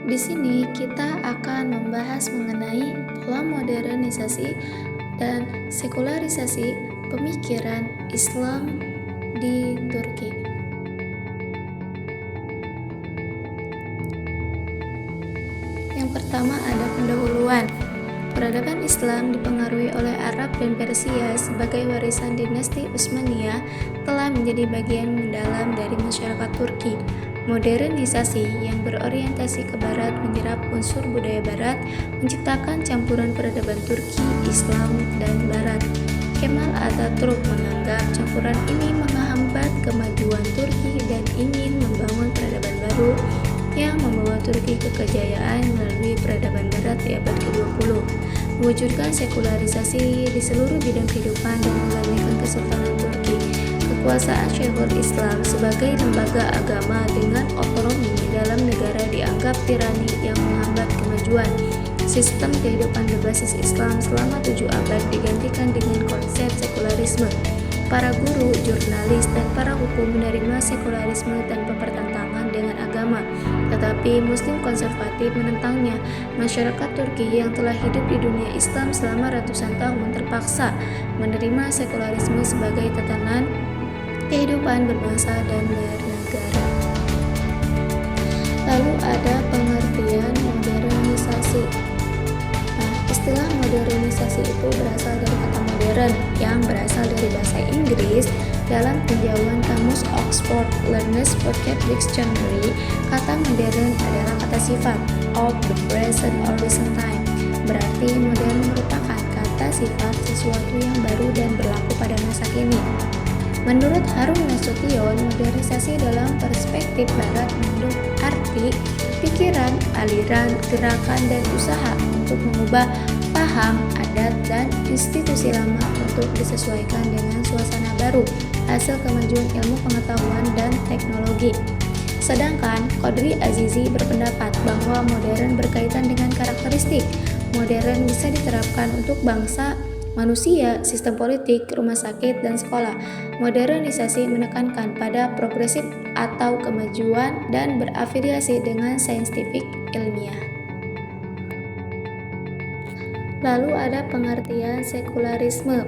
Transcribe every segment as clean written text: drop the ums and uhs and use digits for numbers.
Di sini kita akan membahas mengenai pola modernisasi dan sekularisasi pemikiran Islam di Turki. Yang pertama ada pendahuluan. Peradaban Islam dipengaruhi oleh Arab dan Persia sebagai warisan dinasti Utsmaniyah telah menjadi bagian mendalam dari masyarakat Turki. Modernisasi yang berorientasi ke barat menyerap unsur budaya barat, menciptakan campuran peradaban Turki, Islam, dan barat. Kemal Atatürk menganggap campuran ini menghambat kemajuan Turki dan ingin membangun peradaban baru yang membawa Turki ke kejayaan melalui peradaban barat di abad ke-20, mewujudkan sekularisasi di seluruh bidang kehidupan dan menggandengkan kesultanan Turki. Kekuasaan Syekhul Islam sebagai lembaga agama dengan otonomi dalam negara dianggap tirani yang menghambat kemajuan. Sistem kehidupan berbasis Islam selama 7 abad digantikan dengan konsep sekularisme. Para guru, jurnalis, dan para hukum menerima sekularisme tanpa pertentangan dengan agama, tetapi Muslim konservatif menentangnya. Masyarakat Turki yang telah hidup di dunia Islam selama ratusan tahun terpaksa menerima sekularisme sebagai tatanan kehidupan berbangsa dan bernegara. Lalu ada pengertian modernisasi. Istilah modernisasi itu berasal dari kata modern yang berasal dari bahasa Inggris. Dalam tinjauan kamus Oxford Learners Pocket Dictionary, kata modern adalah kata sifat of the present or recent time. Berarti modern merupakan kata sifat sesuatu yang baru dan berlaku pada masa kini. Menurut Harun Nasution, modernisasi dalam perspektif barat mengandung arti, pikiran, aliran, gerakan, dan usaha untuk mengubah paham, adat, dan institusi lama untuk disesuaikan dengan suasana baru, hasil kemajuan ilmu pengetahuan dan teknologi. Sedangkan Qadri Azizi berpendapat bahwa modern berkaitan dengan karakteristik. Modern bisa diterapkan untuk bangsa, manusia, sistem politik, rumah sakit, dan sekolah. Modernisasi menekankan pada progresif atau kemajuan dan berafiliasi dengan saintifik ilmiah. Lalu ada pengertian sekularisme.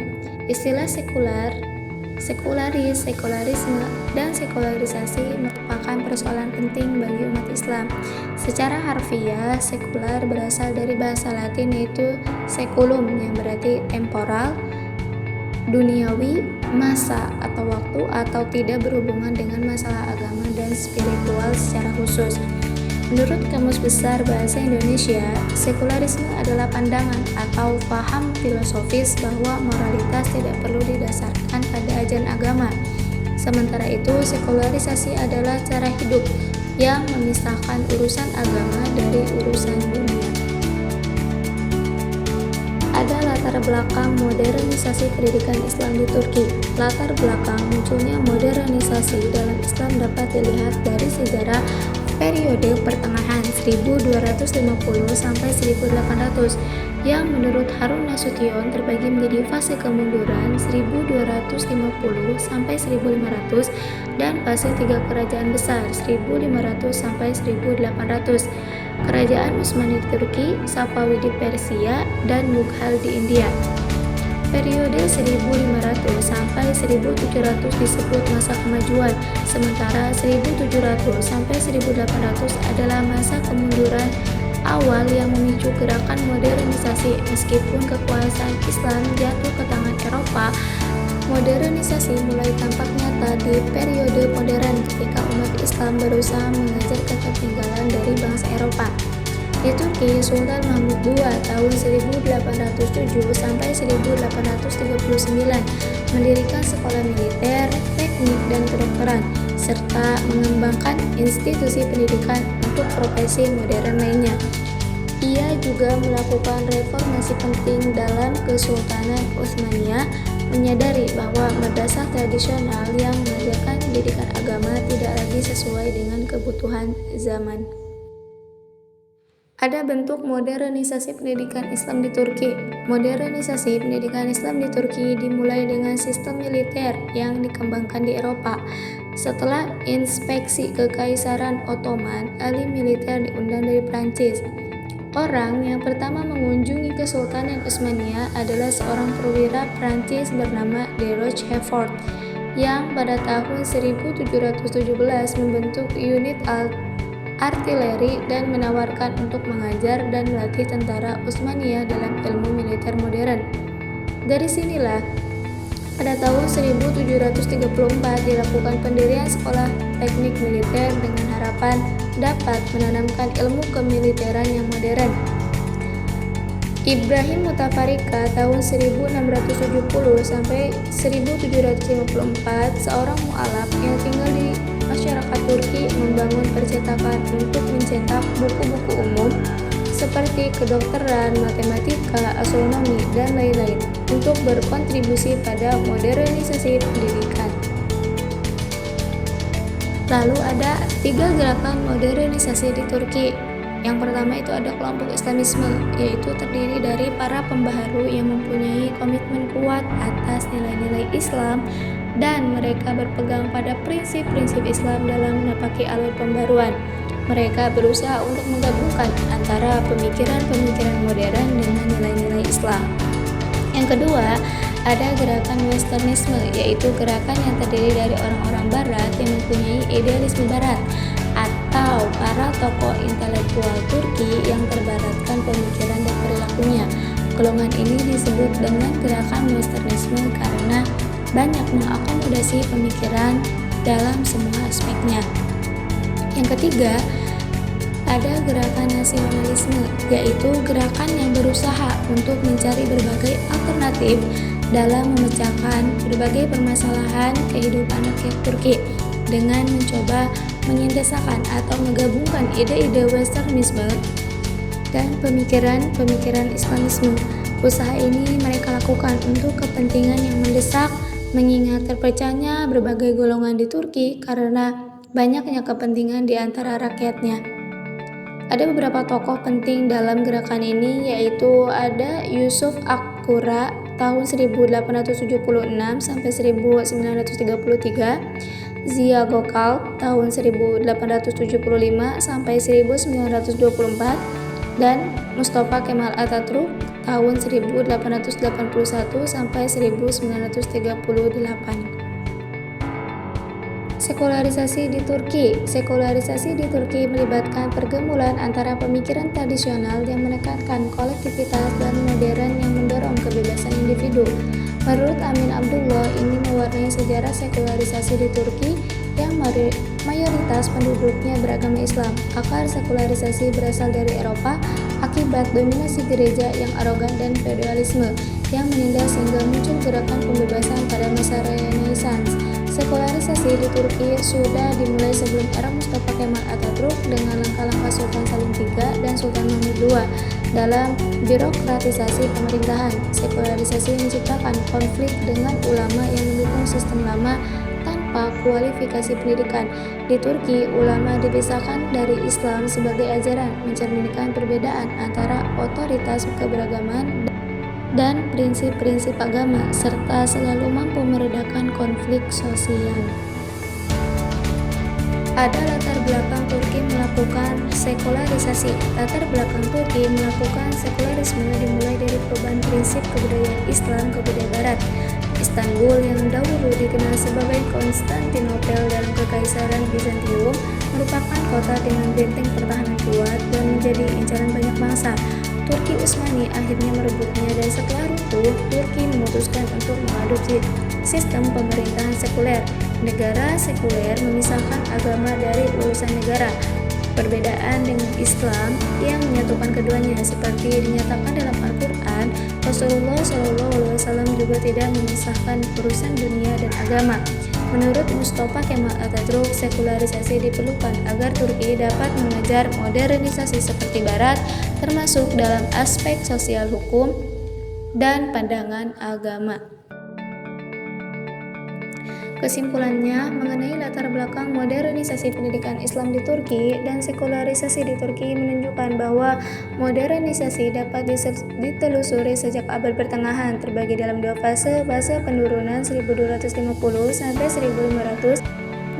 Istilah sekularis, sekularisme, dan sekularisasi merupakan persoalan penting bagi umat Islam. Secara harfiah, sekular berasal dari bahasa Latin yaitu seculum yang berarti temporal, duniawi, masa atau waktu, atau tidak berhubungan dengan masalah agama dan spiritual secara khusus. Menurut Kamus Besar Bahasa Indonesia, sekularisme adalah pandangan atau paham filosofis bahwa moralitas tidak perlu didasarkan pada ajaran agama. Sementara itu, sekularisasi adalah cara hidup yang memisahkan urusan agama dari urusan dunia. Ada latar belakang modernisasi pendidikan Islam di Turki. Latar belakang munculnya modernisasi dalam Islam dapat dilihat dari sejarah periode pertengahan 1250 sampai 1800 yang menurut Harun Nasution terbagi menjadi fase kemunduran 1250 sampai 1500 dan fase 3 kerajaan besar 1500 sampai 1800. Kerajaan Utsmani di Turki, Safawi di Persia, dan Mughal di India. Periode 1500 sampai 1700 disebut masa kemajuan, sementara 1700 sampai 1800 adalah masa kemunduran awal yang memicu gerakan modernisasi. Meskipun kekuasaan Islam jatuh ke tangan Eropa, modernisasi mulai tampak nyata di periode modern ketika umat Islam berusaha mengejar ketertinggalan dari bangsa Eropa. Di Turki, Sultan Mahmud II tahun 1807 sampai 1839 mendirikan sekolah militer, teknik, dan kedokteran, serta mengembangkan institusi pendidikan untuk profesi modern lainnya. Ia juga melakukan reformasi penting dalam Kesultanan Utsmaniyah, menyadari bahwa madrasah tradisional yang mengajarkan pendidikan agama tidak lagi sesuai dengan kebutuhan zaman. Ada bentuk modernisasi pendidikan Islam di Turki. Modernisasi pendidikan Islam di Turki dimulai dengan sistem militer yang dikembangkan di Eropa. Setelah inspeksi Kekaisaran Ottoman, ahli militer diundang dari Prancis. Orang yang pertama mengunjungi Kesultanan Utsmaniyah adalah seorang perwira Prancis bernama de Rochefort yang pada tahun 1717 membentuk unit artileri dan menawarkan untuk mengajar dan melatih tentara Utsmaniyah dalam ilmu militer modern. Dari sinilah pada tahun 1734 dilakukan pendirian sekolah teknik militer dengan harapan dapat menanamkan ilmu kemiliteran yang modern. Ibrahim Mutafarrika tahun 1670 sampai 1754, seorang mu'alaf yang tinggal di masyarakat Turki, membangun percetakan untuk mencetak buku-buku umum seperti kedokteran, matematika, astronomi, dan lain-lain untuk berkontribusi pada modernisasi pendidikan. Lalu ada 3 gerakan modernisasi di Turki. Yang pertama itu ada kelompok Islamisme, yaitu terdiri dari para pembaharu yang mempunyai komitmen kuat atas nilai-nilai Islam dan mereka berpegang pada prinsip-prinsip Islam dalam menapaki alur pembaruan. Mereka berusaha untuk menggabungkan antara pemikiran-pemikiran modern dengan nilai-nilai Islam. Yang kedua, ada gerakan Westernisme, yaitu gerakan yang terdiri dari orang-orang Barat yang mempunyai idealisme Barat atau para tokoh intelektual Turki yang terbaratkan pemikiran dan perilakunya. Golongan ini disebut dengan gerakan Westernisme karena banyak mengakomodasi pemikiran dalam semua aspeknya. Yang ketiga, ada gerakan nasionalisme, yaitu gerakan yang berusaha untuk mencari berbagai alternatif dalam memecahkan berbagai permasalahan kehidupan rakyat Turki dengan mencoba menyintesakan atau menggabungkan ide-ide Westernisme dan pemikiran-pemikiran Islamisme. Usaha ini mereka lakukan untuk kepentingan yang mendesak, mengingat terpecahnya berbagai golongan di Turki karena banyaknya kepentingan di antara rakyatnya. Ada beberapa tokoh penting dalam gerakan ini, yaitu ada Yusuf Akura tahun 1876 sampai 1933, Zia Gökalp tahun 1875 sampai 1924, dan Mustafa Kemal Atatürk tahun 1881 sampai 1938. Sekularisasi di Turki. Sekularisasi di Turki melibatkan pergumulan antara pemikiran tradisional yang menekankan kolektivitas dan modern yang mendorong kebebasan individu. Menurut Amin Abdullah, ini mewarnai sejarah sekularisasi di Turki yang mayoritas penduduknya beragama Islam. Akar sekularisasi berasal dari Eropa akibat dominasi gereja yang arogan dan feodalisme yang menindas sehingga muncul gerakan pembebasan pada masa Renaissance. Sekularisasi di Turki sudah dimulai sebelum era Mustafa Kemal Atatürk dengan langkah-langkah Sultan Salim III dan Sultan Mahmud II dalam birokratisasi pemerintahan. Sekularisasi menciptakan konflik dengan ulama yang mendukung sistem lama tanpa kualifikasi pendidikan. Di Turki, ulama dipisahkan dari Islam sebagai ajaran, mencerminkan perbedaan antara otoritas keberagaman dan prinsip-prinsip agama, serta selalu mampu meredakan konflik sosial. Ada latar belakang Turki melakukan sekularisasi. Latar belakang Turki melakukan sekularisme dimulai dari perubahan prinsip kebudayaan Islam ke budaya Barat. Istanbul yang dahulu dikenal sebagai Konstantinopel dalam Kekaisaran Bizantium merupakan kota dengan benteng pertahanan kuat dan menjadi incaran banyak bangsa. Turki Utsmani akhirnya merebutnya dan setelah runtuh, Turki memutuskan untuk mengadopsi sistem pemerintahan sekuler. Negara sekuler memisahkan agama dari urusan negara. Perbedaan dengan Islam yang menyatukan keduanya seperti dinyatakan dalam Al-Quran, Rasulullah SAW juga tidak memisahkan urusan dunia dan agama. Menurut Mustafa Kemal Atatürk, sekularisasi diperlukan agar Turki dapat mengejar modernisasi seperti Barat, termasuk dalam aspek sosial, hukum, dan pandangan agama. Kesimpulannya, mengenai latar belakang modernisasi pendidikan Islam di Turki dan sekularisasi di Turki menunjukkan bahwa modernisasi dapat ditelusuri sejak abad pertengahan, terbagi dalam dua fase penurunan 1250 sampai 1500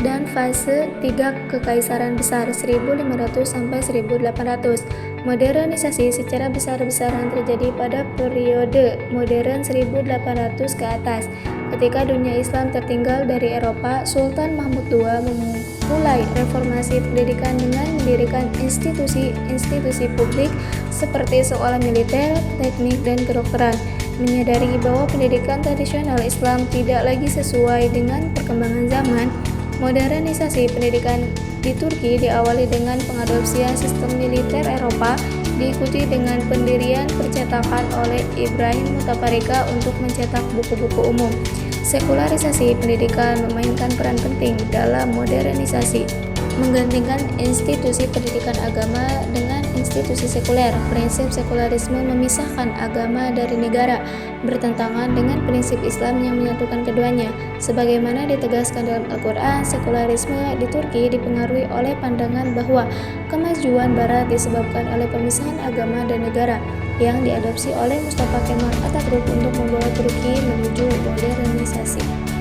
dan fase 3 Kekaisaran Besar 1500 sampai 1800. Modernisasi secara besar-besaran terjadi pada periode modern 1800 ke atas. Ketika dunia Islam tertinggal dari Eropa, Sultan Mahmud II memulai reformasi pendidikan dengan mendirikan institusi-institusi publik seperti sekolah militer, teknik, dan kedokteran. Menyadari bahwa pendidikan tradisional Islam tidak lagi sesuai dengan perkembangan zaman, modernisasi pendidikan di Turki diawali dengan pengadopsian sistem militer Eropa, diikuti dengan pendirian percetakan oleh Ibrahim Mutafarrika untuk mencetak buku-buku umum. Sekularisasi pendidikan memainkan peran penting dalam modernisasi, menggantikan institusi pendidikan agama dengan institusi sekuler. Prinsip sekularisme memisahkan agama dari negara, bertentangan dengan prinsip Islam yang menyatukan keduanya. Sebagaimana ditegaskan dalam Al-Quran, sekularisme di Turki dipengaruhi oleh pandangan bahwa kemajuan Barat disebabkan oleh pemisahan agama dan negara, yang diadopsi oleh Mustafa Kemal Atatürk untuk membawa Turki menuju modernisasi.